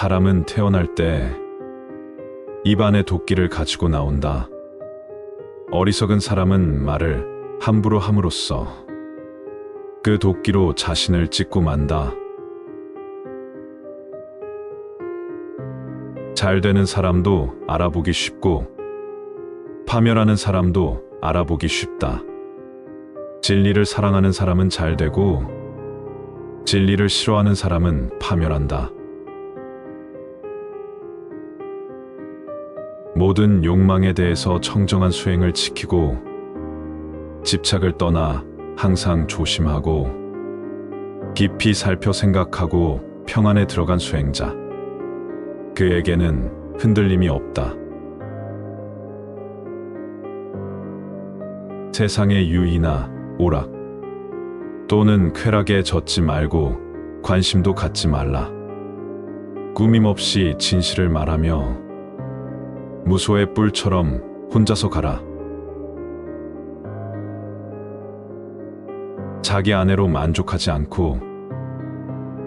사람은 태어날 때 입안에 도끼를 가지고 나온다. 어리석은 사람은 말을 함부로 함으로써 그 도끼로 자신을 찢고 만다. 잘 되는 사람도 알아보기 쉽고 파멸하는 사람도 알아보기 쉽다. 진리를 사랑하는 사람은 잘 되고 진리를 싫어하는 사람은 파멸한다. 모든 욕망에 대해서 청정한 수행을 지키고 집착을 떠나 항상 조심하고 깊이 살펴 생각하고 평안에 들어간 수행자. 그에게는 흔들림이 없다. 세상의 유의나 오락 또는 쾌락에 젖지 말고 관심도 갖지 말라. 꾸밈없이 진실을 말하며 무소의 뿔처럼 혼자서 가라. 자기 아내로 만족하지 않고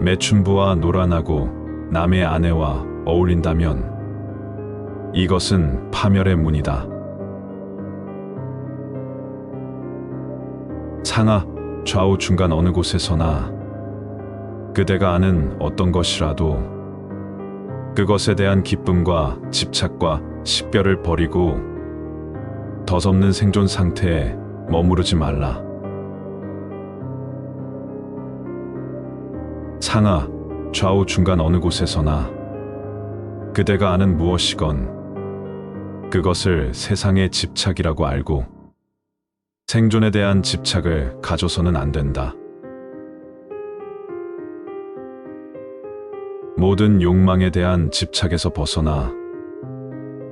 매춘부와 놀아나고 남의 아내와 어울린다면 이것은 파멸의 문이다. 상하, 좌우 중간 어느 곳에서나 그대가 아는 어떤 것이라도 그것에 대한 기쁨과 집착과 식별을 버리고 덧없는 생존 상태에 머무르지 말라. 상하, 좌우 중간 어느 곳에서나 그대가 아는 무엇이건 그것을 세상의 집착이라고 알고 생존에 대한 집착을 가져서는 안 된다. 모든 욕망에 대한 집착에서 벗어나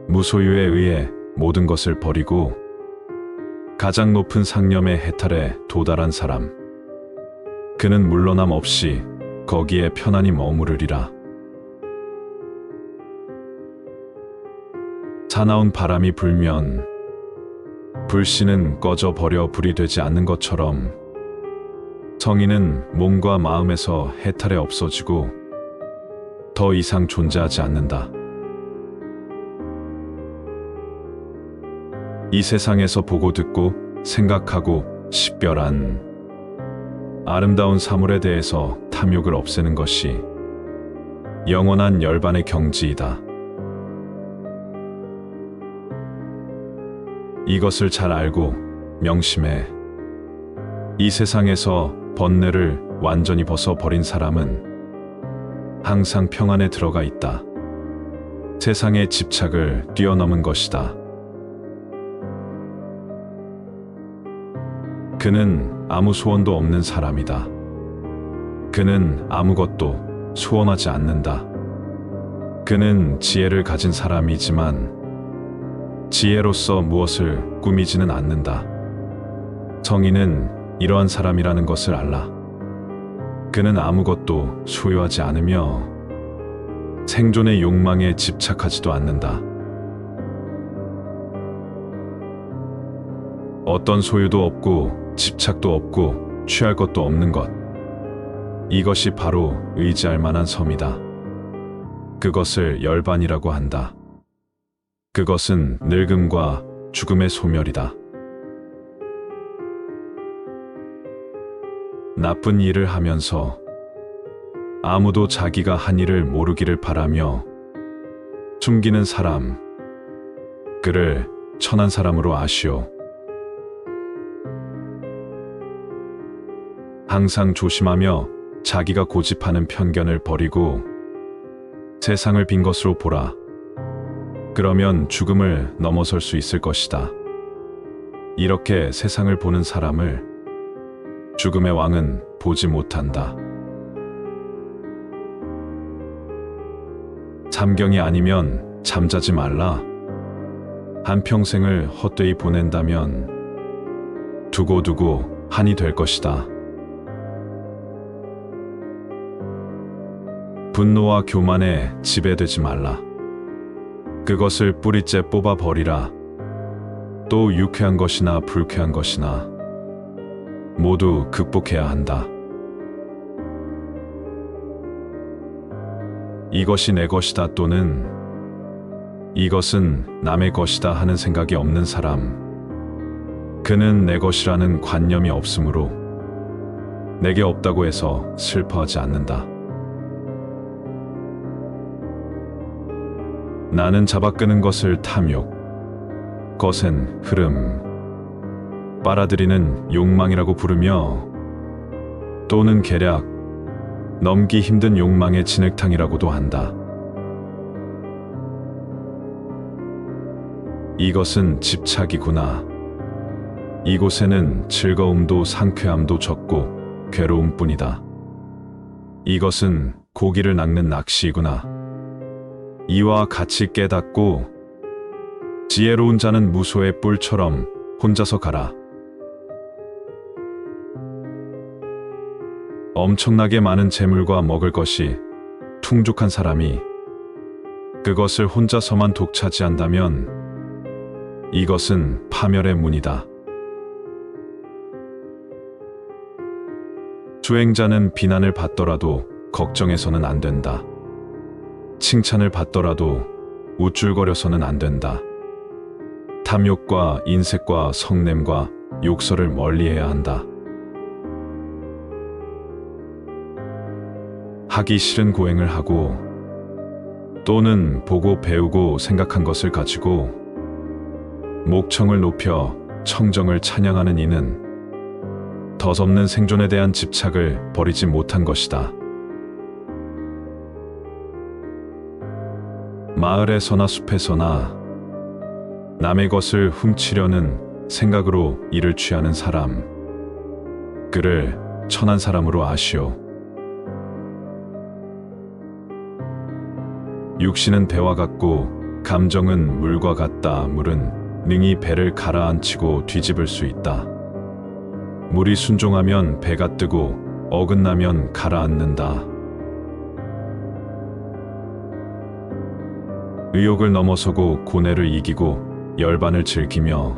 무소유에 의해 모든 것을 버리고 가장 높은 상념의 해탈에 도달한 사람. 그는 물러남 없이 거기에 편안히 머무르리라. 사나운 바람이 불면 불씨는 꺼져 버려 불이 되지 않는 것처럼 성인은 몸과 마음에서 해탈에 없어지고 더 이상 존재하지 않는다. 이 세상에서 보고 듣고 생각하고 식별한 아름다운 사물에 대해서 탐욕을 없애는 것이 영원한 열반의 경지이다. 이것을 잘 알고 명심해. 이 세상에서 번뇌를 완전히 벗어버린 사람은 항상 평안에 들어가 있다. 세상의 집착을 뛰어넘은 것이다. 그는 아무 소원도 없는 사람이다. 그는 아무것도 소원하지 않는다. 그는 지혜를 가진 사람이지만 지혜로서 무엇을 꾸미지는 않는다. 성인은 이러한 사람이라는 것을 알라. 그는 아무것도 소유하지 않으며 생존의 욕망에 집착하지도 않는다. 어떤 소유도 없고 집착도 없고 취할 것도 없는 것. 이것이 바로 의지할 만한 섬이다. 그것을 열반이라고 한다. 그것은 늙음과 죽음의 소멸이다. 나쁜 일을 하면서 아무도 자기가 한 일을 모르기를 바라며 숨기는 사람, 그를 천한 사람으로 아시오. 항상 조심하며 자기가 고집하는 편견을 버리고 세상을 빈 것으로 보라. 그러면 죽음을 넘어설 수 있을 것이다. 이렇게 세상을 보는 사람을 죽음의 왕은 보지 못한다. 잠경이 아니면 잠자지 말라. 한평생을 헛되이 보낸다면 두고두고 한이 될 것이다. 분노와 교만에 지배되지 말라. 그것을 뿌리째 뽑아 버리라. 또 유쾌한 것이나 불쾌한 것이나 모두 극복해야 한다. 이것이 내 것이다 또는 이것은 남의 것이다 하는 생각이 없는 사람. 그는 내 것이라는 관념이 없으므로 내게 없다고 해서 슬퍼하지 않는다. 나는 잡아끄는 것을 탐욕, 거센 흐름, 빨아들이는 욕망이라고 부르며 또는 계략, 넘기 힘든 욕망의 진흙탕이라고도 한다. 이것은 집착이구나. 이곳에는 즐거움도 상쾌함도 적고 괴로움뿐이다. 이것은 고기를 낚는 낚시이구나. 이와 같이 깨닫고 지혜로운 자는 무소의 뿔처럼 혼자서 가라. 엄청나게 많은 재물과 먹을 것이 풍족한 사람이 그것을 혼자서만 독차지한다면 이것은 파멸의 문이다. 수행자는 비난을 받더라도 걱정해서는 안 된다. 칭찬을 받더라도 우쭐거려서는 안 된다. 탐욕과 인색과 성냄과 욕설을 멀리해야 한다. 하기 싫은 고행을 하고 또는 보고 배우고 생각한 것을 가지고 목청을 높여 청정을 찬양하는 이는 덧없는 생존에 대한 집착을 버리지 못한 것이다. 마을에서나 숲에서나 남의 것을 훔치려는 생각으로 이를 취하는 사람, 그를 천한 사람으로 아시오. 육신은 배와 같고 감정은 물과 같다. 물은 능히 배를 가라앉히고 뒤집을 수 있다. 물이 순종하면 배가 뜨고 어긋나면 가라앉는다. 의욕을 넘어서고 고뇌를 이기고 열반을 즐기며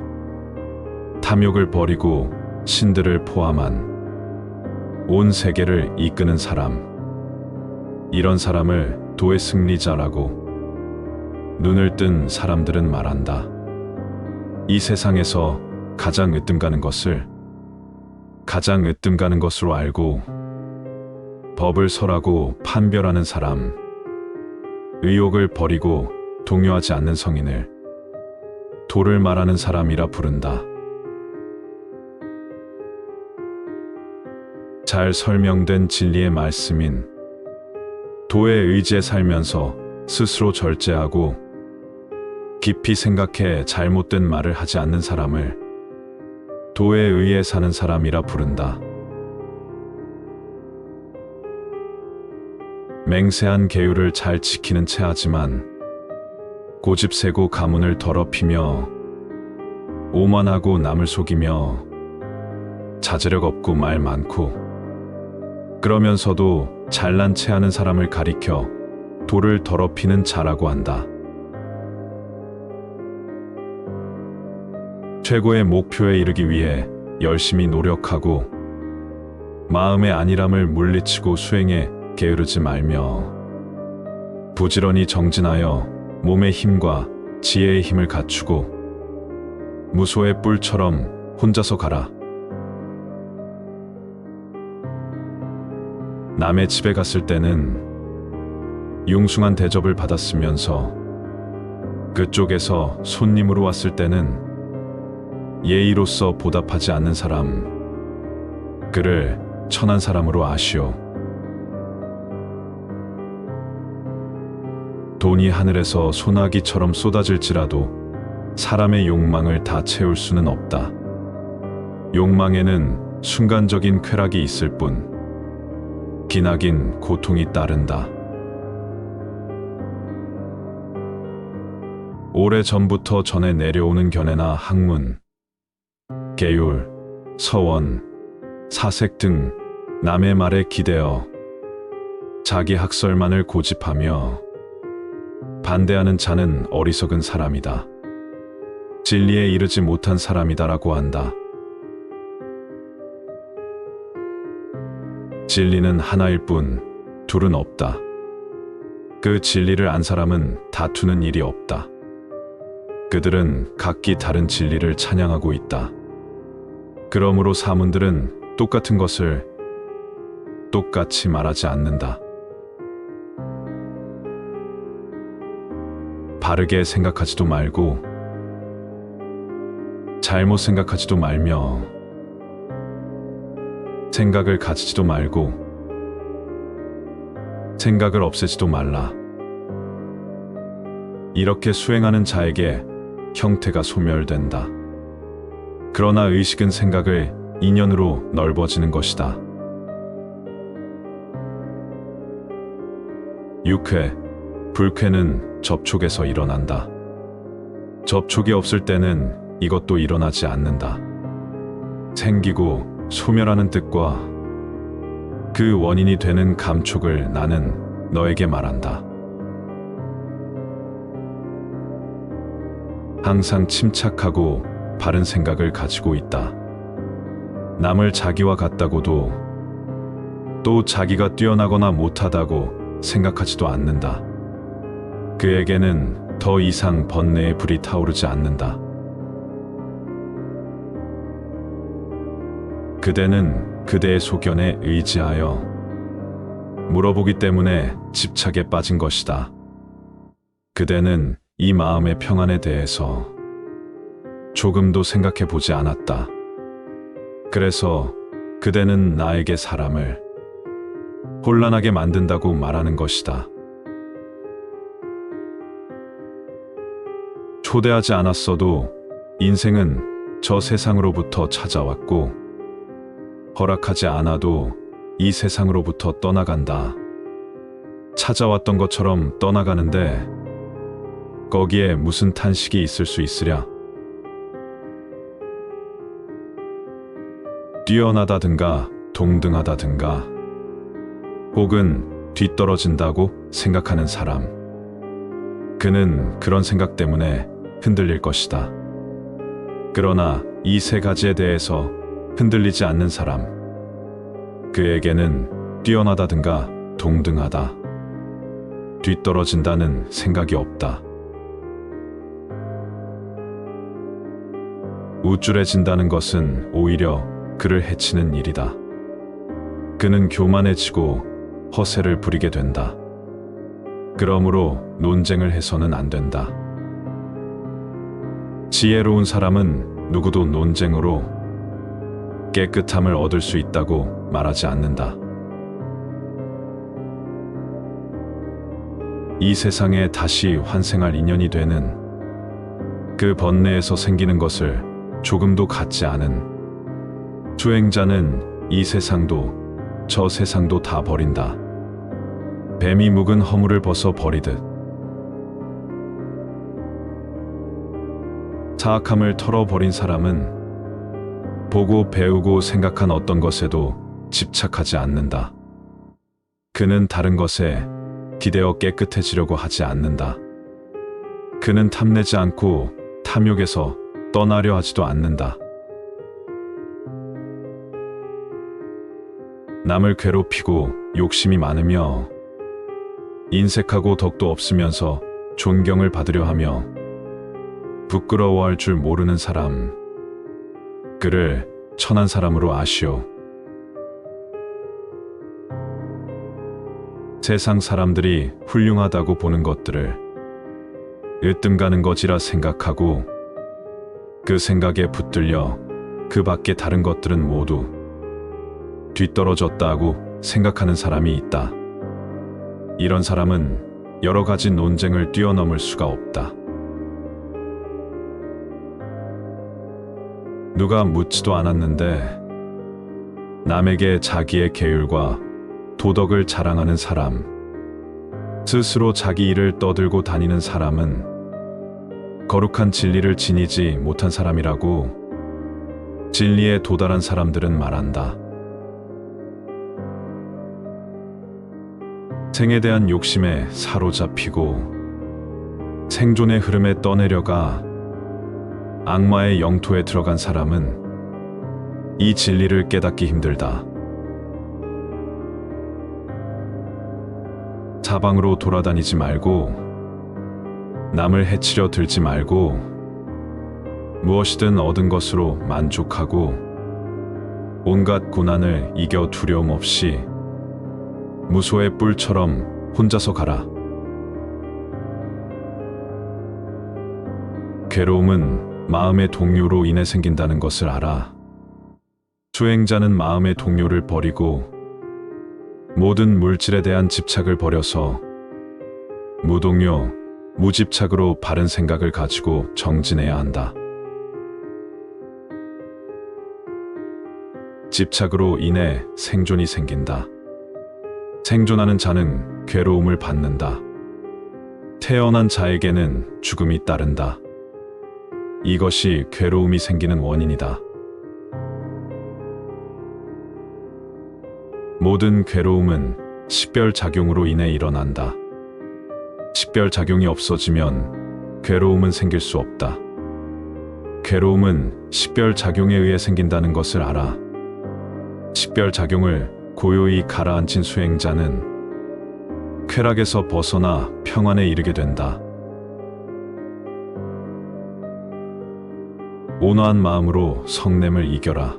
탐욕을 버리고 신들을 포함한 온 세계를 이끄는 사람, 이런 사람을 도의 승리자라고 눈을 뜬 사람들은 말한다. 이 세상에서 가장 으뜸 가는 것을 가장 으뜸 가는 것으로 알고 법을 설하고 판별하는 사람, 의욕을 버리고 동요하지 않는 성인을 도를 말하는 사람이라 부른다. 잘 설명된 진리의 말씀인 도에 의지해 살면서 스스로 절제하고 깊이 생각해 잘못된 말을 하지 않는 사람을 도에 의해 사는 사람이라 부른다. 맹세한 계율을 잘 지키는 채 하지만 고집세고 가문을 더럽히며 오만하고 남을 속이며 자제력 없고 말 많고 그러면서도 잘난 체 하는 사람을 가리켜 도를 더럽히는 자라고 한다. 최고의 목표에 이르기 위해 열심히 노력하고 마음의 안일함을 물리치고 수행에 게으르지 말며 부지런히 정진하여 몸의 힘과 지혜의 힘을 갖추고 무소의 뿔처럼 혼자서 가라. 남의 집에 갔을 때는 융숭한 대접을 받았으면서 그쪽에서 손님으로 왔을 때는 예의로서 보답하지 않는 사람, 그를 천한 사람으로 아시오. 돈이 하늘에서 소나기처럼 쏟아질지라도 사람의 욕망을 다 채울 수는 없다. 욕망에는 순간적인 쾌락이 있을 뿐 기나긴 고통이 따른다. 오래전부터 전해 내려오는 견해나 학문, 계율, 서원, 사색 등 남의 말에 기대어 자기 학설만을 고집하며 반대하는 자는 어리석은 사람이다. 진리에 이르지 못한 사람이다라고 한다. 진리는 하나일 뿐 둘은 없다. 그 진리를 안 사람은 다투는 일이 없다. 그들은 각기 다른 진리를 찬양하고 있다. 그러므로 사문들은 똑같은 것을 똑같이 말하지 않는다. 바르게 생각하지도 말고 잘못 생각하지도 말며 생각을 가지지도 말고 생각을 없애지도 말라. 이렇게 수행하는 자에게 형태가 소멸된다. 그러나 의식은 생각을 인연으로 넓어지는 것이다. 6회, 불쾌는 접촉에서 일어난다. 접촉이 없을 때는 이것도 일어나지 않는다. 생기고 소멸하는 뜻과 그 원인이 되는 감촉을 나는 너에게 말한다. 항상 침착하고 바른 생각을 가지고 있다. 남을 자기와 같다고도 또 자기가 뛰어나거나 못하다고 생각하지도 않는다. 그에게는 더 이상 번뇌의 불이 타오르지 않는다. 그대는 그대의 소견에 의지하여 물어보기 때문에 집착에 빠진 것이다. 그대는 이 마음의 평안에 대해서 조금도 생각해 보지 않았다. 그래서 그대는 나에게 사람을 혼란하게 만든다고 말하는 것이다. 초대하지 않았어도 인생은 저 세상으로부터 찾아왔고 허락하지 않아도 이 세상으로부터 떠나간다. 찾아왔던 것처럼 떠나가는데 거기에 무슨 탄식이 있을 수 있으랴? 뛰어나다든가 동등하다든가 혹은 뒤떨어진다고 생각하는 사람, 그는 그런 생각 때문에 흔들릴 것이다. 그러나 이 세 가지에 대해서 흔들리지 않는 사람, 그에게는 뛰어나다든가 동등하다, 뒤떨어진다는 생각이 없다. 우쭐해진다는 것은 오히려 그를 해치는 일이다. 그는 교만해지고 허세를 부리게 된다. 그러므로 논쟁을 해서는 안 된다. 지혜로운 사람은 누구도 논쟁으로 깨끗함을 얻을 수 있다고 말하지 않는다. 이 세상에 다시 환생할 인연이 되는 그 번뇌에서 생기는 것을 조금도 갖지 않은 수행자는 이 세상도 저 세상도 다 버린다. 뱀이 묵은 허물을 벗어 버리듯 사악함을 털어버린 사람은 보고 배우고 생각한 어떤 것에도 집착하지 않는다. 그는 다른 것에 기대어 깨끗해지려고 하지 않는다. 그는 탐내지 않고 탐욕에서 떠나려 하지도 않는다. 남을 괴롭히고 욕심이 많으며 인색하고 덕도 없으면서 존경을 받으려 하며 부끄러워할 줄 모르는 사람, 그를 천한 사람으로 아시오. 세상 사람들이 훌륭하다고 보는 것들을 으뜸 가는 것이라 생각하고 그 생각에 붙들려 그 밖에 다른 것들은 모두 뒤떨어졌다고 생각하는 사람이 있다. 이런 사람은 여러 가지 논쟁을 뛰어넘을 수가 없다. 누가 묻지도 않았는데 남에게 자기의 계율과 도덕을 자랑하는 사람, 스스로 자기 일을 떠들고 다니는 사람은 거룩한 진리를 지니지 못한 사람이라고 진리에 도달한 사람들은 말한다. 생에 대한 욕심에 사로잡히고 생존의 흐름에 떠내려가 악마의 영토에 들어간 사람은 이 진리를 깨닫기 힘들다. 사방으로 돌아다니지 말고 남을 해치려 들지 말고 무엇이든 얻은 것으로 만족하고 온갖 고난을 이겨 두려움 없이 무소의 뿔처럼 혼자서 가라. 괴로움은 마음의 동요로 인해 생긴다는 것을 알아. 수행자는 마음의 동요를 버리고 모든 물질에 대한 집착을 버려서 무동요, 무집착으로 바른 생각을 가지고 정진해야 한다. 집착으로 인해 생존이 생긴다. 생존하는 자는 괴로움을 받는다. 태어난 자에게는 죽음이 따른다. 이것이 괴로움이 생기는 원인이다. 모든 괴로움은 식별작용으로 인해 일어난다. 식별작용이 없어지면 괴로움은 생길 수 없다. 괴로움은 식별작용에 의해 생긴다는 것을 알아. 식별작용을 고요히 가라앉힌 수행자는 쾌락에서 벗어나 평안에 이르게 된다. 온화한 마음으로 성냄을 이겨라.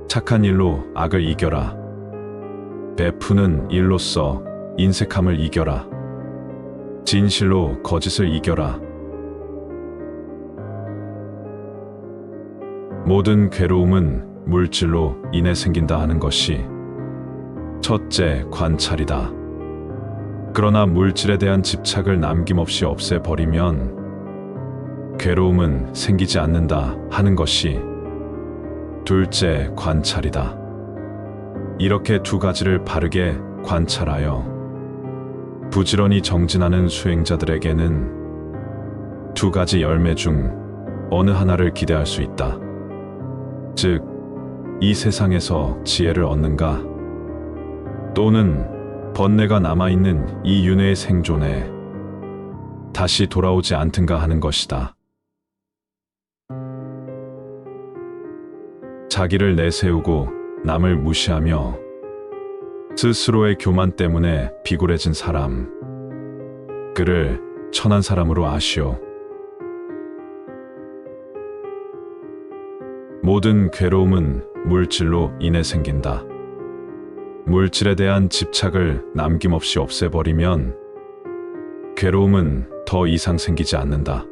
착한 일로 악을 이겨라. 베푸는 일로써 인색함을 이겨라. 진실로 거짓을 이겨라. 모든 괴로움은 물질로 인해 생긴다 하는 것이 첫째 관찰이다. 그러나 물질에 대한 집착을 남김없이 없애버리면 괴로움은 생기지 않는다 하는 것이 둘째 관찰이다. 이렇게 두 가지를 바르게 관찰하여 부지런히 정진하는 수행자들에게는 두 가지 열매 중 어느 하나를 기대할 수 있다. 즉, 이 세상에서 지혜를 얻는가? 또는 번뇌가 남아있는 이 윤회의 생존에 다시 돌아오지 않든가 하는 것이다. 자기를 내세우고 남을 무시하며 스스로의 교만 때문에 비굴해진 사람, 그를 천한 사람으로 아시오. 모든 괴로움은 물질로 인해 생긴다. 물질에 대한 집착을 남김없이 없애버리면 괴로움은 더 이상 생기지 않는다.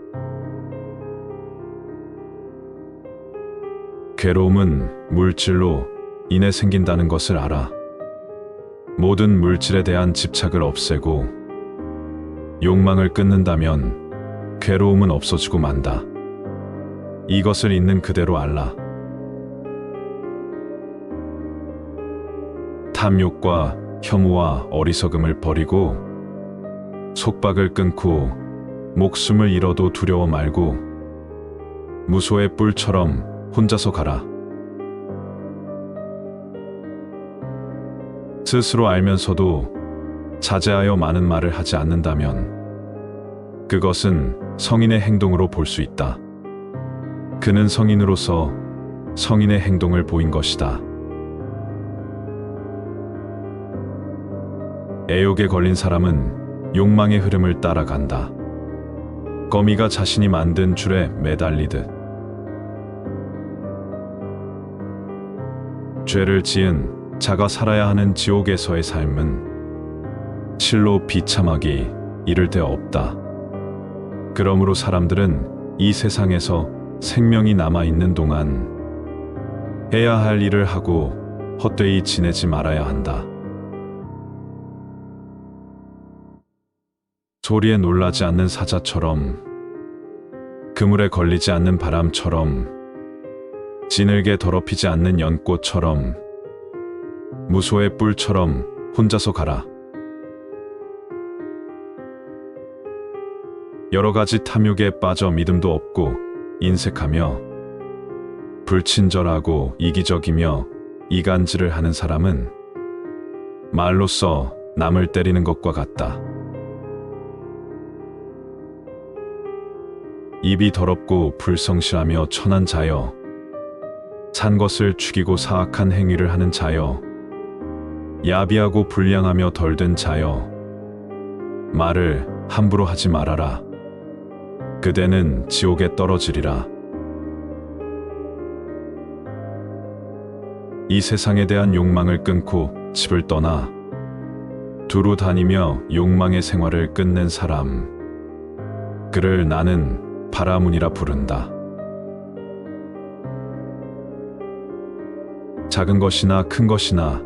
괴로움은 물질로 인해 생긴다는 것을 알아. 모든 물질에 대한 집착을 없애고 욕망을 끊는다면 괴로움은 없어지고 만다. 이것을 있는 그대로 알라. 탐욕과 혐오와 어리석음을 버리고 속박을 끊고 목숨을 잃어도 두려워 말고 무소의 뿔처럼 혼자서 가라. 스스로 알면서도 자제하여 많은 말을 하지 않는다면 그것은 성인의 행동으로 볼 수 있다. 그는 성인으로서 성인의 행동을 보인 것이다. 애욕에 걸린 사람은 욕망의 흐름을 따라간다. 거미가 자신이 만든 줄에 매달리듯. 죄를 지은 자가 살아야 하는 지옥에서의 삶은 실로 비참하기 이를 데 없다. 그러므로 사람들은 이 세상에서 생명이 남아있는 동안 해야 할 일을 하고 헛되이 지내지 말아야 한다. 소리에 놀라지 않는 사자처럼, 그물에 걸리지 않는 바람처럼, 지늘게 더럽히지 않는 연꽃처럼, 무소의 뿔처럼 혼자서 가라. 여러 가지 탐욕에 빠져 믿음도 없고 인색하며 불친절하고 이기적이며 이간질을 하는 사람은 말로써 남을 때리는 것과 같다. 입이 더럽고 불성실하며 천한 자여, 산 것을 죽이고 사악한 행위를 하는 자여, 야비하고 불량하며 덜된 자여, 말을 함부로 하지 말아라. 그대는 지옥에 떨어지리라. 이 세상에 대한 욕망을 끊고 집을 떠나 두루 다니며 욕망의 생활을 끝낸 사람, 그를 나는 바라문이라 부른다. 작은 것이나 큰 것이나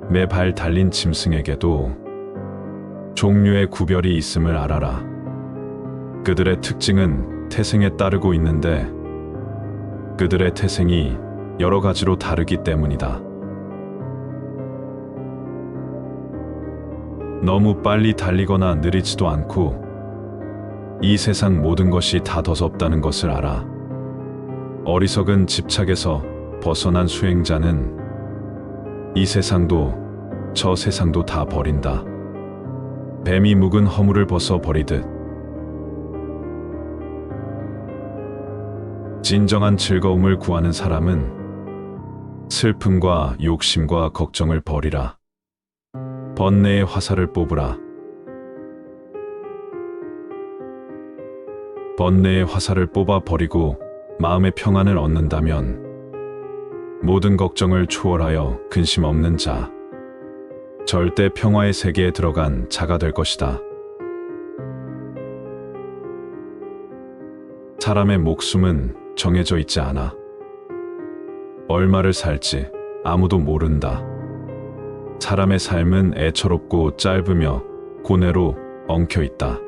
매발 달린 짐승에게도 종류의 구별이 있음을 알아라. 그들의 특징은 태생에 따르고 있는데 그들의 태생이 여러 가지로 다르기 때문이다. 너무 빨리 달리거나 느리지도 않고 이 세상 모든 것이 다 더섭다는 것을 알아. 어리석은 집착에서 벗어난 수행자는 이 세상도 저 세상도 다 버린다. 뱀이 묵은 허물을 벗어 버리듯 진정한 즐거움을 구하는 사람은 슬픔과 욕심과 걱정을 버리라. 번뇌의 화살을 뽑으라. 번뇌의 화살을 뽑아 버리고 마음의 평안을 얻는다면 모든 걱정을 초월하여 근심 없는 자, 절대 평화의 세계에 들어간 자가 될 것이다. 사람의 목숨은 정해져 있지 않아. 얼마를 살지 아무도 모른다. 사람의 삶은 애처롭고 짧으며 고뇌로 엉켜 있다.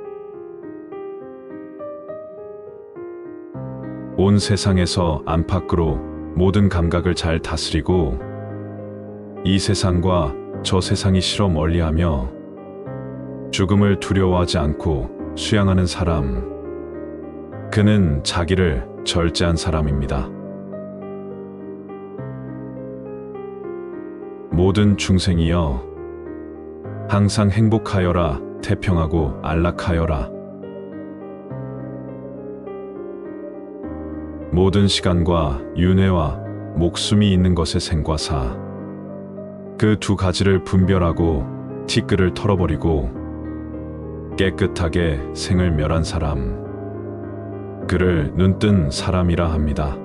온 세상에서 안팎으로 모든 감각을 잘 다스리고 이 세상과 저 세상이 싫어 멀리하며 죽음을 두려워하지 않고 수양하는 사람, 그는 자기를 절제한 사람입니다. 모든 중생이여, 항상 행복하여라. 태평하고 안락하여라. 모든 시간과 윤회와 목숨이 있는 것의 생과사, 그 두 가지를 분별하고 티끌을 털어버리고 깨끗하게 생을 멸한 사람, 그를 눈뜬 사람이라 합니다.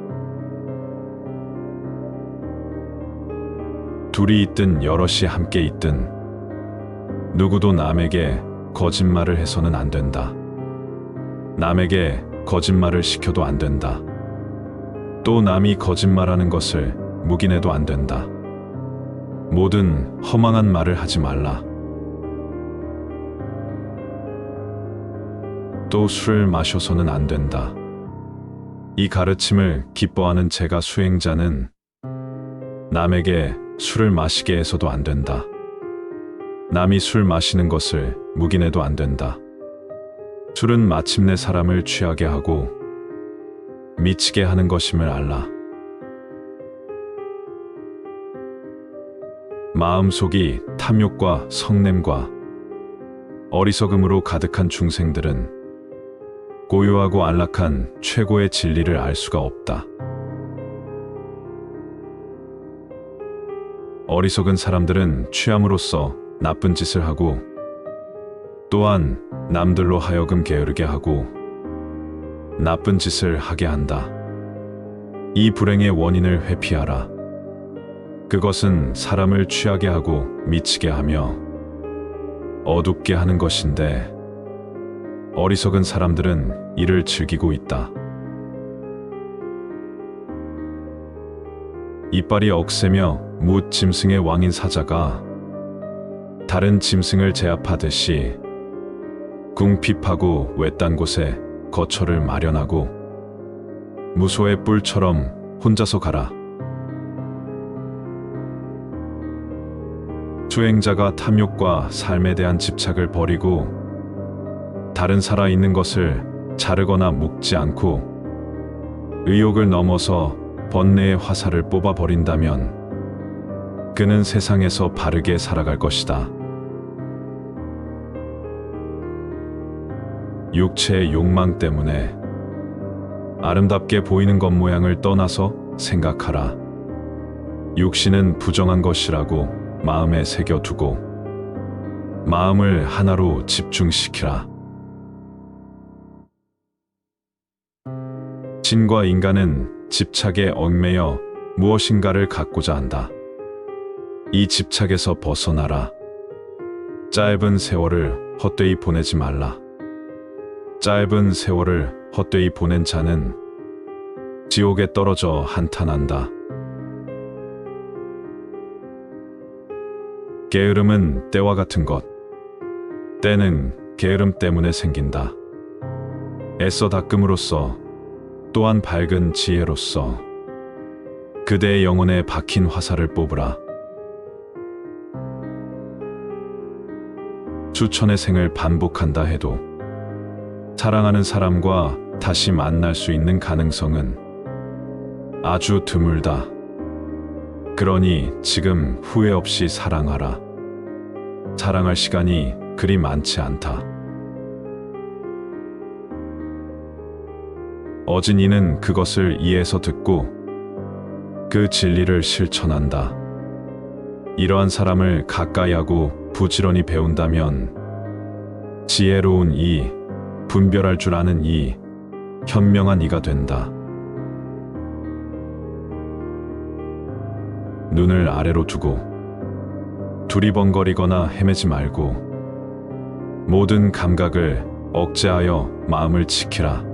둘이 있든 여럿이 함께 있든 누구도 남에게 거짓말을 해서는 안 된다. 남에게 거짓말을 시켜도 안 된다. 또 남이 거짓말하는 것을 묵인해도 안 된다. 모든 허망한 말을 하지 말라. 또 술을 마셔서는 안 된다. 이 가르침을 기뻐하는 제가 수행자는 남에게 술을 마시게 해서도 안 된다. 남이 술 마시는 것을 묵인해도 안 된다. 술은 마침내 사람을 취하게 하고 미치게 하는 것임을 알라. 마음속이 탐욕과 성냄과 어리석음으로 가득한 중생들은 고요하고 안락한 최고의 진리를 알 수가 없다. 어리석은 사람들은 취함으로써 나쁜 짓을 하고 또한 남들로 하여금 게으르게 하고 나쁜 짓을 하게 한다. 이 불행의 원인을 회피하라. 그것은 사람을 취하게 하고 미치게 하며 어둡게 하는 것인데 어리석은 사람들은 이를 즐기고 있다. 이빨이 억세며 뭇 짐승의 왕인 사자가 다른 짐승을 제압하듯이 궁핍하고 외딴 곳에 거처를 마련하고 무소의 뿔처럼 혼자서 가라. 수행자가 탐욕과 삶에 대한 집착을 버리고 다른 살아있는 것을 자르거나 묶지 않고 의욕을 넘어서 번뇌의 화살을 뽑아버린다면 그는 세상에서 바르게 살아갈 것이다. 육체의 욕망 때문에 아름답게 보이는 것 모양을 떠나서 생각하라. 육신은 부정한 것이라고 마음에 새겨두고 마음을 하나로 집중시키라. 신과 인간은 집착에 얽매여 무엇인가를 갖고자 한다. 이 집착에서 벗어나라. 짧은 세월을 헛되이 보내지 말라. 짧은 세월을 헛되이 보낸 자는 지옥에 떨어져 한탄한다. 게으름은 때와 같은 것. 때는 게으름 때문에 생긴다. 애써 닦음으로써 또한 밝은 지혜로써 그대의 영혼에 박힌 화살을 뽑으라. 수천의 생을 반복한다 해도 사랑하는 사람과 다시 만날 수 있는 가능성은 아주 드물다. 그러니 지금 후회 없이 사랑하라. 사랑할 시간이 그리 많지 않다. 어진이는 그것을 이해해서 듣고 그 진리를 실천한다. 이러한 사람을 가까이하고 부지런히 배운다면 지혜로운 이, 분별할 줄 아는 이, 현명한 이가 된다. 눈을 아래로 두고 두리번거리거나 헤매지 말고 모든 감각을 억제하여 마음을 지키라.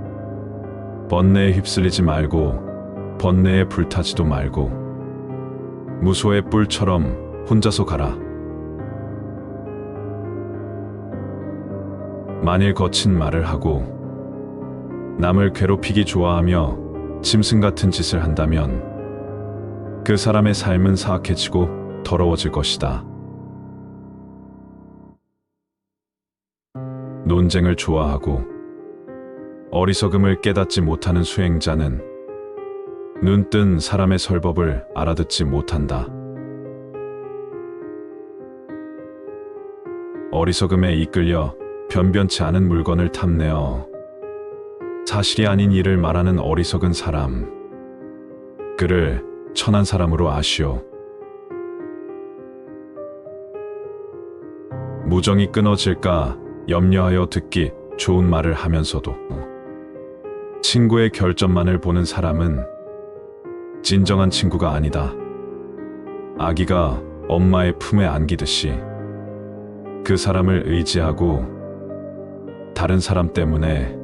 번뇌에 휩쓸리지 말고 번뇌에 불타지도 말고 무소의 뿔처럼 혼자서 가라. 만일 거친 말을 하고 남을 괴롭히기 좋아하며 짐승 같은 짓을 한다면 그 사람의 삶은 사악해지고 더러워질 것이다. 논쟁을 좋아하고 어리석음을 깨닫지 못하는 수행자는 눈뜬 사람의 설법을 알아듣지 못한다. 어리석음에 이끌려 변변치 않은 물건을 탐내어 사실이 아닌 일을 말하는 어리석은 사람, 그를 천한 사람으로 아시오. 무정이 끊어질까 염려하여 듣기 좋은 말을 하면서도 친구의 결점만을 보는 사람은 진정한 친구가 아니다. 아기가 엄마의 품에 안기듯이 그 사람을 의지하고 다른 사람 때문에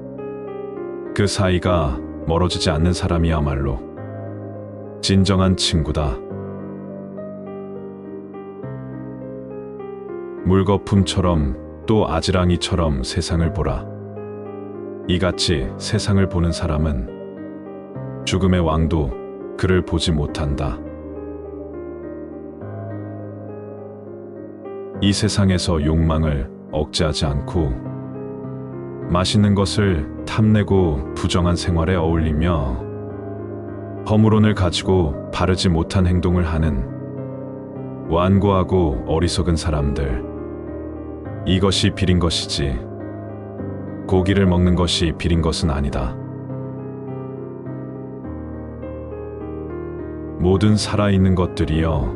그 사이가 멀어지지 않는 사람이야말로 진정한 친구다. 물거품처럼 또 아지랑이처럼 세상을 보라. 이같이 세상을 보는 사람은 죽음의 왕도 그를 보지 못한다. 이 세상에서 욕망을 억제하지 않고 맛있는 것을 탐내고 부정한 생활에 어울리며 허물론을 가지고 바르지 못한 행동을 하는 완고하고 어리석은 사람들, 이것이 비린 것이지 고기를 먹는 것이 비린 것은 아니다. 모든 살아있는 것들이여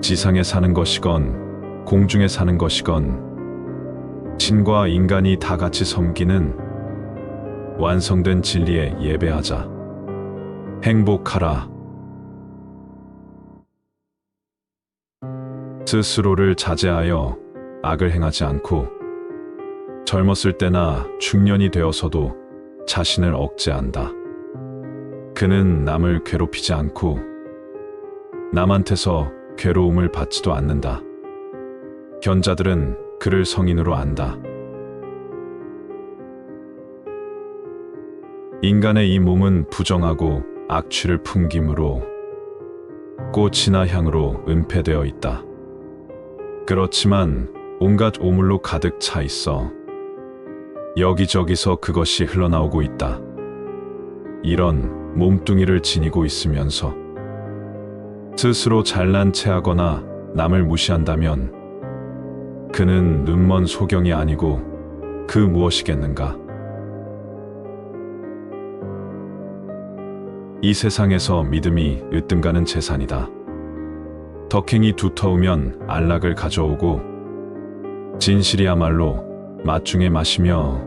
지상에 사는 것이건 공중에 사는 것이건 신과 인간이 다 같이 섬기는 완성된 진리에 예배하자. 행복하라. 스스로를 자제하여 악을 행하지 않고 젊었을 때나 중년이 되어서도 자신을 억제한다. 그는 남을 괴롭히지 않고 남한테서 괴로움을 받지도 않는다. 현자들은 그를 성인으로 안다. 인간의 이 몸은 부정하고 악취를 풍김으로 꽃이나 향으로 은폐되어 있다. 그렇지만 온갖 오물로 가득 차 있어 여기저기서 그것이 흘러나오고 있다. 이런 몸뚱이를 지니고 있으면서 스스로 잘난 체하거나 남을 무시한다면 그는 눈먼 소경이 아니고 그 무엇이겠는가? 이 세상에서 믿음이 으뜸가는 재산이다. 덕행이 두터우면 안락을 가져오고 진실이야말로 맛 중의 맛이며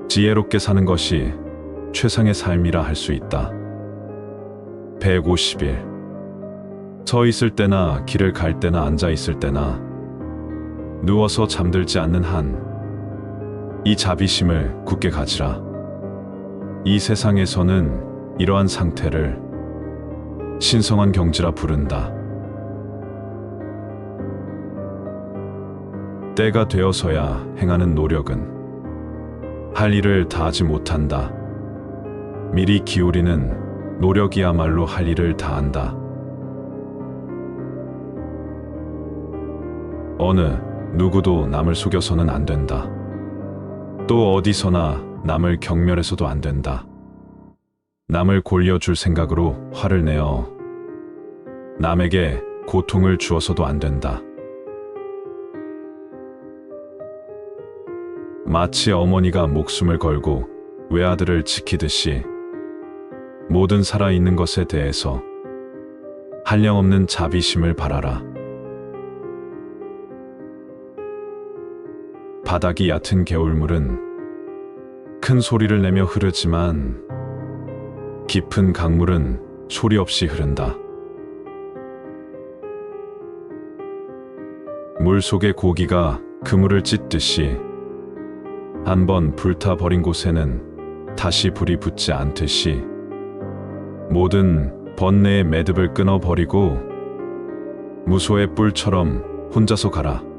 지혜롭게 사는 것이 최상의 삶이라 할 수 있다. 150일. 서 있을 때나 길을 갈 때나 앉아 있을 때나 누워서 잠들지 않는 한 이 자비심을 굳게 가지라. 이 세상에서는 이러한 상태를 신성한 경지라 부른다. 때가 되어서야 행하는 노력은 할 일을 다하지 못한다. 미리 기울이는 노력이야말로 할 일을 다한다. 어느 누구도 남을 속여서는 안 된다. 또 어디서나 남을 경멸해서도 안 된다. 남을 골려줄 생각으로 화를 내어 남에게 고통을 주어서도 안 된다. 마치 어머니가 목숨을 걸고 외아들을 지키듯이 모든 살아있는 것에 대해서 한량없는 자비심을 바라라. 바닥이 얕은 개울물은 큰 소리를 내며 흐르지만 깊은 강물은 소리 없이 흐른다. 물 속의 고기가 그물을 찢듯이 한번 불타버린 곳에는 다시 불이 붙지 않듯이 모든 번뇌의 매듭을 끊어버리고 무소의 뿔처럼 혼자서 가라.